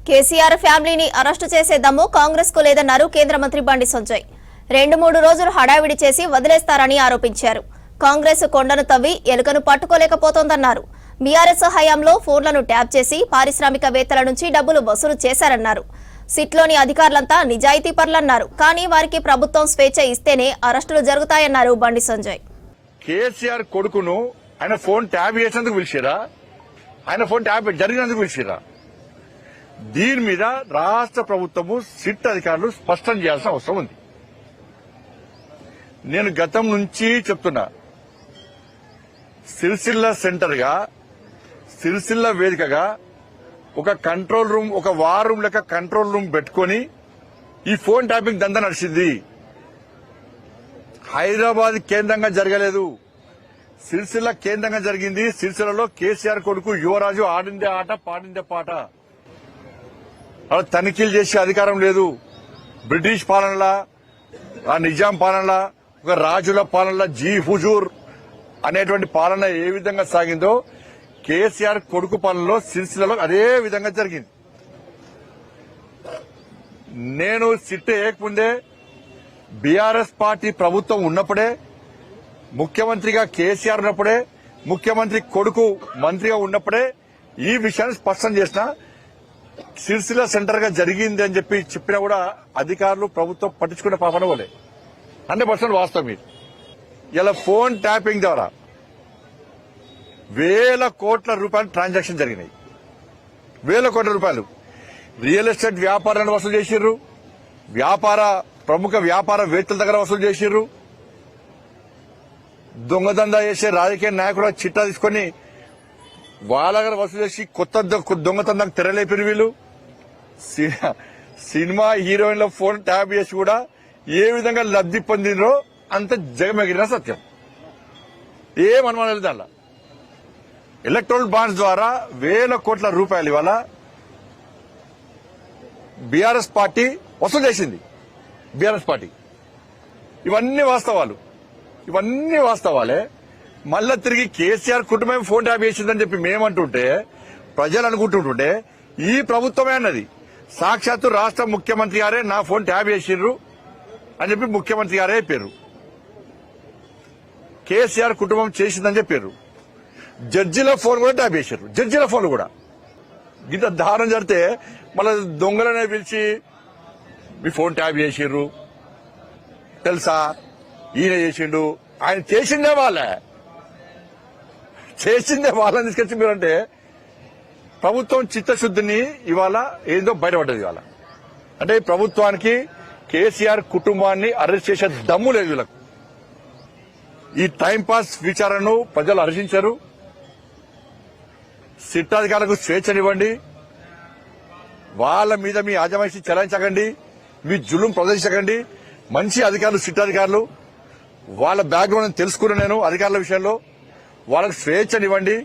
కేసీఆర్ ఫ్యామిలీని అరెస్టు చేసే దమ్ము కాంగ్రెస్ కు లేదన్నారు కేంద్ర మంత్రి బండి సంజయ్. 2-3 రోజులు హడావిడి చేసి వదిలేస్తారని ఆరోపించారు. కాంగ్రెస్ కొండను తవ్వి ఎలుకను పట్టుకోలేకపోతోందన్నారు. బీఆర్ఎస్ హయాంలో ఫోన్లను ట్యాప్ చేసి పారిశ్రామికవేత్తల నుంచి డబ్బులు వసూలు చేశారన్నారు. సిట్లోని అధికారులంతా నిజాయితీ పరులన్నారు. కానీ వారికి ప్రభుత్వం స్వేచ్ఛ ఇస్తేనే అరెస్టులు జరుగుతాయన్నారు బండి సంజయ్. కేసీఆర్ కొడుకును ఆయన ఫోన్ ట్యాప్ చేసినందుకు పిలిచిరా, ఆయన ఫోన్ ట్యాప్ జరిగినందుకు పిలిచిరా. దీని మీద రాష్ట్ర ప్రభుత్వము సిట్ అధికారులు స్పష్టం చేయాల్సిన అవసరం ఉంది. నేను గతం నుంచి చెప్తున్నా, సిరిసిల్ల సెంటర్ గా, సిరిసిల్ల వేదికగా ఒక కంట్రోల్ రూమ్, ఒక వార్ రూమ్ లెక్క కంట్రోల్ రూమ్ పెట్టుకుని ఈ ఫోన్ ట్యాపింగ్ దందా నడిచింది. హైదరాబాద్ కేంద్రంగా జరగలేదు, సిరిసిల్ల కేంద్రంగా జరిగింది. సిరిసిల్లలో కేసీఆర్ కొడుకు యువరాజు ఆడిందే ఆట, పాడిందే పాట. అలా తనిఖీలు చేసే అధికారం లేదు. బ్రిటిష్ పాలనలా, ఆ నిజాం పాలనలా, ఒక రాజుల పాలనలా, జీ హుజూర్ అనేటువంటి పాలన ఏ విధంగా సాగిందో కేసీఆర్ కొడుకు పాలనలో సిరిసిల్లలో అదే విధంగా జరిగింది. నేను సిట్ ఏకముందే బీఆర్ఎస్ పార్టీ ప్రభుత్వం ఉన్నప్పుడే, ముఖ్యమంత్రిగా కేసీఆర్ ఉన్నప్పుడే, ముఖ్యమంత్రి కొడుకు మంత్రిగా ఉన్నప్పుడే ఈ విషయాన్ని స్పష్టం చేసిన. సిరిసిల్ల సెంటర్ గా జరిగింది అని చెప్పినా కూడా అధికారులు ప్రభుత్వం పట్టించుకునే పాపన పోలే. 100% వాస్తవం. మీరు ఇలా ఫోన్ ట్యాపింగ్ ద్వారా వేల కోట్ల రూపాయలు ట్రాన్సాక్షన్ జరిగినాయి. వేల కోట్ల రూపాయలు రియల్ ఎస్టేట్ వ్యాపారాన్ని వసూలు చేసిర్రు, ప్రముఖ వ్యాపారవేత్తల దగ్గర వసూలు చేసిర్రు. దొంగదందా చేసే రాజకీయ నాయకుడు చిట్టా తీసుకుని వాళ్ళ దగ్గర వసూలు చేసి కొత్త దొంగతందానికి తెరలేపిరు వీళ్ళు. సినిమా హీరోయిన్ల ఫోన్ ట్యాప్ చేసి కూడా ఏ విధంగా లబ్ధి పొందినరో అంత జగమెగిరిన సత్యం. ఏం అనుమానం లేదు దాంట్లో. ఎలక్ట్రల్ బాండ్స్ ద్వారా వేల కోట్ల రూపాయలు ఇవాళ బీఆర్ఎస్ పార్టీ వసూలు చేసింది. బీఆర్ఎస్ పార్టీ ఇవన్నీ వాస్తవాలే. మళ్ళా తిరిగి కేసీఆర్ కుటుంబం ఫోన్ ట్యాప్ చేసిందని చెప్పి మేమంటుంటే, ప్రజలు అనుకుంటుంటే ఈ ప్రభుత్వమే అన్నది. సాక్షాత్తు రాష్ట్ర ముఖ్యమంత్రి గారే నా ఫోన్ ట్యాప్ చేసిర్రు అని చెప్పి ముఖ్యమంత్రి గారే చెప్పారు. కేసీఆర్ కుటుంబం చేసిందని చెప్పారు. జడ్జిల ఫోన్ కూడా ట్యాప్ చేశారు. జడ్జిల ఫోన్ కూడా ఇంత దారుణం జరిగితే మళ్ళీ దొంగలనే పిలిచి మీ ఫోన్ ట్యాప్ చేసిర్రు తెలుసా, ఈయన చేసిండు, ఆయన చేసిందే వాళ్ళని తీసుకొచ్చి మీరంటే ప్రభుత్వం చిత్తశుద్ధిని ఇవాళ ఏందో బయటపడ్డది. ఇవాళ అంటే ప్రభుత్వానికి కేసీఆర్ కుటుంబాన్ని అరెస్ట్ చేసే దమ్ము లేదు వీళ్ళకు. ఈ టైంపాస్ విచారణను ప్రజలు హర్షించారు. సిట్ అధికారులకు స్వేచ్ఛనివ్వండి, వాళ్ళ మీద మీ ఆజమాయిషీ చెలాయించకండి, మీ జులుం ప్రదర్శించకండి. మంచి అధికారులు, సిట్ అధికారులు, వాళ్ళ బ్యాక్గ్రౌండ్ తెలుసుకున్న నేను అధికారుల విషయంలో వాళ్ళకు స్వేచ్ఛనివ్వండి.